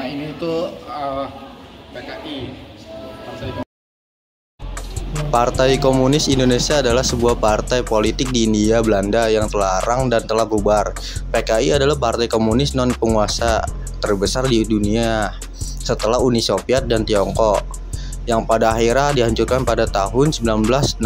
Ini tuh PKI. Partai Komunis Indonesia adalah sebuah partai politik di Hindia Belanda yang terlarang dan telah bubar. PKI adalah partai komunis non-penguasa terbesar di dunia setelah Uni Soviet dan Tiongkok, yang pada akhirnya dihancurkan pada tahun 1965.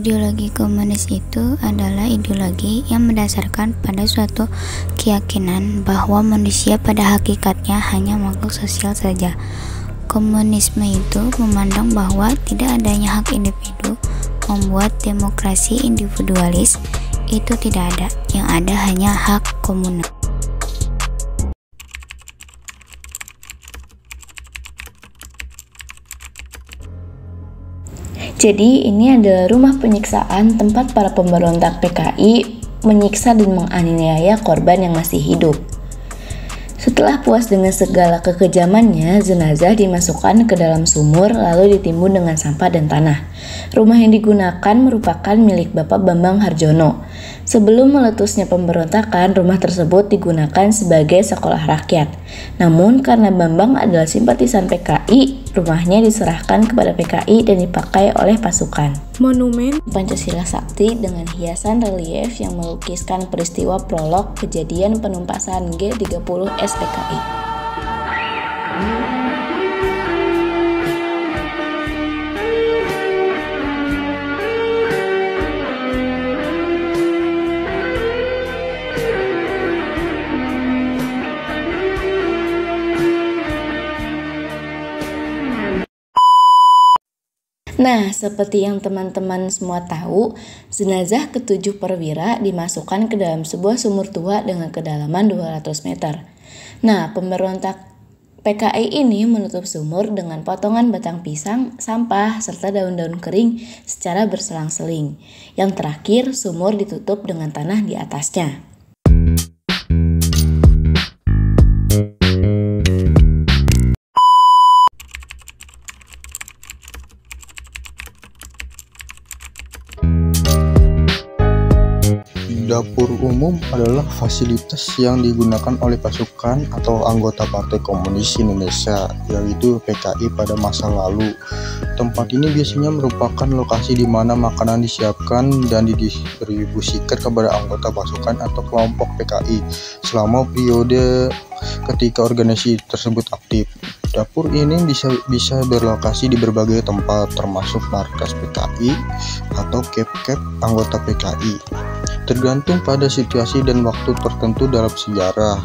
Ideologi komunis itu adalah ideologi yang mendasarkan pada suatu keyakinan bahwa manusia pada hakikatnya hanya makhluk sosial saja. Komunisme itu memandang bahwa tidak adanya hak individu, membuat demokrasi individualis itu tidak ada, yang ada hanya hak komunal. Jadi ini adalah rumah penyiksaan tempat para pemberontak PKI menyiksa dan menganiaya korban yang masih hidup. Setelah puas dengan segala kekejamannya, jenazah dimasukkan ke dalam sumur lalu ditimbun dengan sampah dan tanah. Rumah yang digunakan merupakan milik Bapak Bambang Harjono. Sebelum meletusnya pemberontakan, rumah tersebut digunakan sebagai sekolah rakyat. Namun karena Bambang adalah simpatisan PKI, rumahnya diserahkan kepada PKI dan dipakai oleh pasukan. Monumen Pancasila Sakti dengan hiasan relief yang melukiskan peristiwa prolog kejadian penumpasan G30 SPKI. Nah, seperti yang teman-teman semua tahu, jenazah ketujuh perwira dimasukkan ke dalam sebuah sumur tua dengan kedalaman 200 meter. Nah, pemberontak PKI ini menutup sumur dengan potongan batang pisang, sampah, serta daun-daun kering secara berselang-seling. Yang terakhir, sumur ditutup dengan tanah di atasnya. Dapur umum adalah fasilitas yang digunakan oleh pasukan atau anggota Partai Komunis Indonesia, yaitu PKI pada masa lalu. Tempat ini biasanya merupakan lokasi di mana makanan disiapkan dan didistribusikan kepada anggota pasukan atau kelompok PKI selama periode ketika organisasi tersebut aktif. Dapur ini bisa berlokasi di berbagai tempat, termasuk markas PKI atau camp-camp anggota PKI. Tergantung pada situasi dan waktu tertentu dalam sejarah.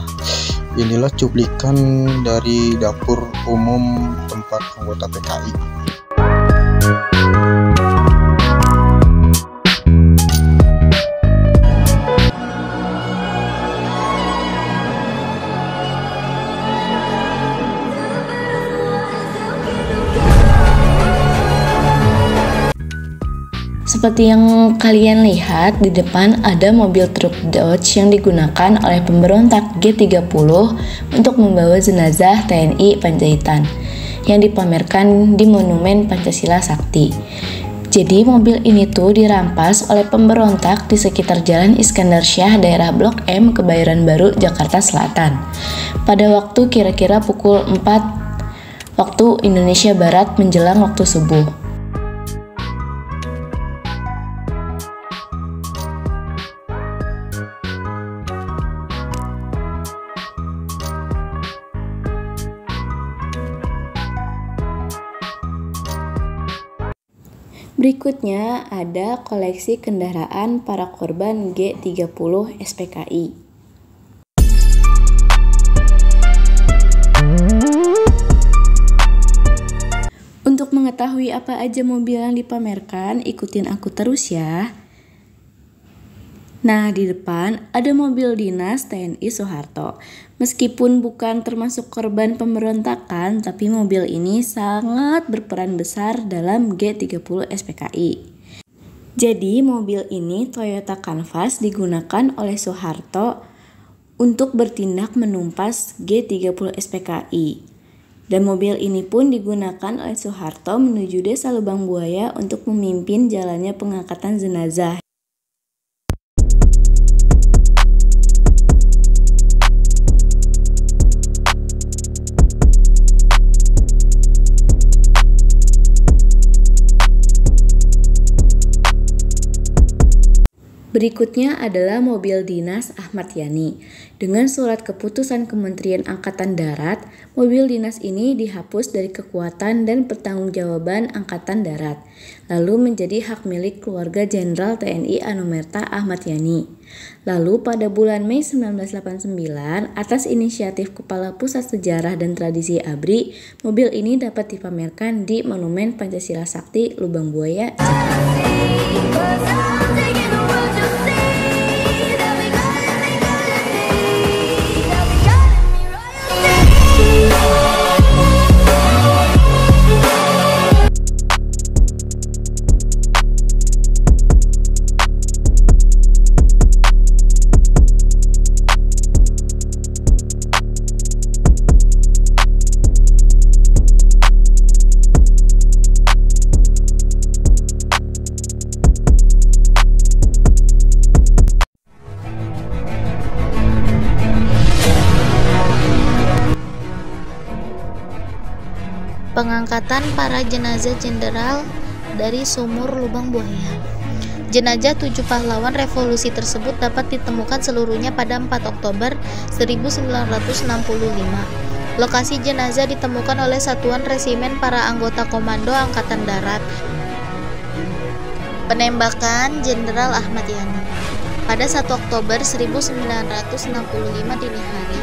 Inilah cuplikan dari dapur umum tempat anggota PKI. Seperti yang kalian lihat, di depan ada mobil truk Dodge yang digunakan oleh pemberontak G30 untuk membawa jenazah TNI Panjaitan yang dipamerkan di Monumen Pancasila Sakti. Jadi mobil ini tuh dirampas oleh pemberontak di sekitar Jalan Iskandar Syah, daerah Blok M, Kebayoran Baru, Jakarta Selatan. Pada waktu kira-kira pukul 4 waktu Indonesia Barat menjelang waktu subuh. Berikutnya ada koleksi kendaraan para korban G30 SPKI. Untuk mengetahui apa aja mobil yang dipamerkan, ikutin aku terus ya. Nah, di depan ada mobil dinas TNI Soeharto. Meskipun bukan termasuk korban pemberontakan, tapi mobil ini sangat berperan besar dalam G30 SPKI. Jadi, mobil ini Toyota Canvas digunakan oleh Soeharto untuk bertindak menumpas G30 SPKI. Dan mobil ini pun digunakan oleh Soeharto menuju Desa Lubang Buaya untuk memimpin jalannya pengangkatan jenazah. Berikutnya adalah mobil dinas Ahmad Yani. Dengan surat keputusan Kementerian Angkatan Darat, mobil dinas ini dihapus dari kekuatan dan pertanggungjawaban Angkatan Darat, lalu menjadi hak milik keluarga Jenderal TNI Anumerta Ahmad Yani. Lalu pada bulan Mei 1989, atas inisiatif Kepala Pusat Sejarah dan Tradisi ABRI, mobil ini dapat dipamerkan di Monumen Pancasila Sakti, Lubang Buaya, Jakarta. Pengangkatan para jenazah jenderal dari sumur Lubang Buaya. Jenazah 7 pahlawan revolusi tersebut dapat ditemukan seluruhnya pada 4 Oktober 1965. Lokasi jenazah ditemukan oleh Satuan Resimen para anggota Komando Angkatan Darat. Penembakan Jenderal Ahmad Yani. Pada 1 Oktober 1965 dini hari,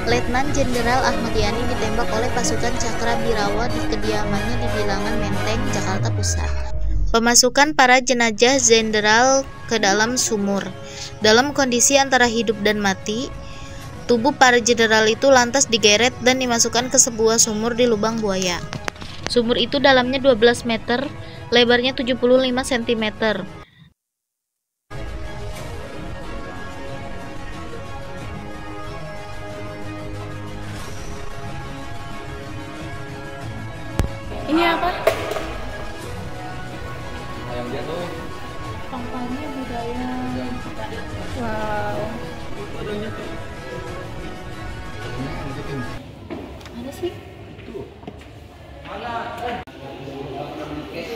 Letnan Jenderal Ahmad Yani ditembak oleh pasukan Cakrabirawa di kediamannya di Bilangan Menteng, Jakarta Pusat. Pemasukan para jenazah jenderal ke dalam sumur. Dalam kondisi antara hidup dan mati, tubuh para jenderal itu lantas digeret dan dimasukkan ke sebuah sumur di Lubang Buaya. Sumur itu dalamnya 12 meter, lebarnya 75 cm. Ini apa? Ayam jatuh. Kampanye budaya. Wow. Mana sih?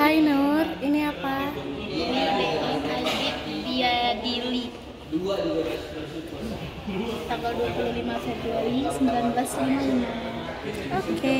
Hai Nur, ini apa? Biadili. Tanggal 25 Februari 1955. Oke.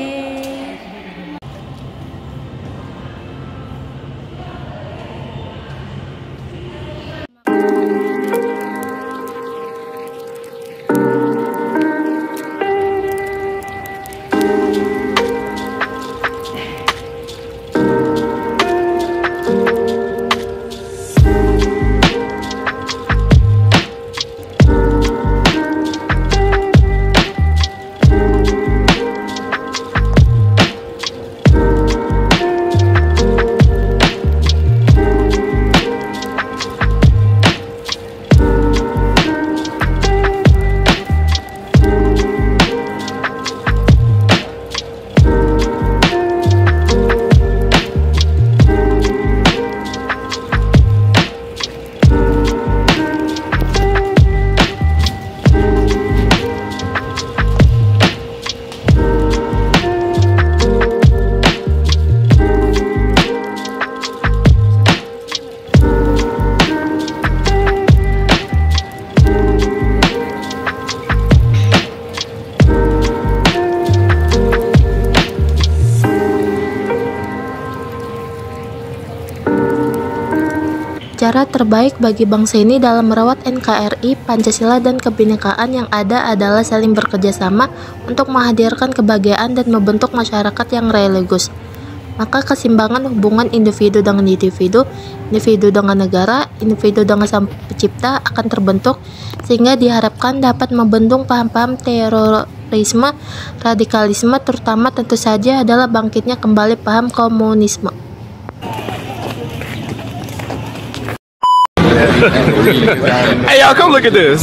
cara terbaik bagi bangsa ini dalam merawat NKRI, Pancasila, dan kebinekaan yang ada adalah saling bekerja sama untuk menghadirkan kebahagiaan dan membentuk masyarakat yang religius. Maka keseimbangan hubungan individu dengan individu, individu dengan negara, individu dengan Sang Pencipta akan terbentuk, sehingga diharapkan dapat membendung paham-paham terorisme, radikalisme, terutama tentu saja adalah bangkitnya kembali paham komunisme. Hey y'all, come look at this.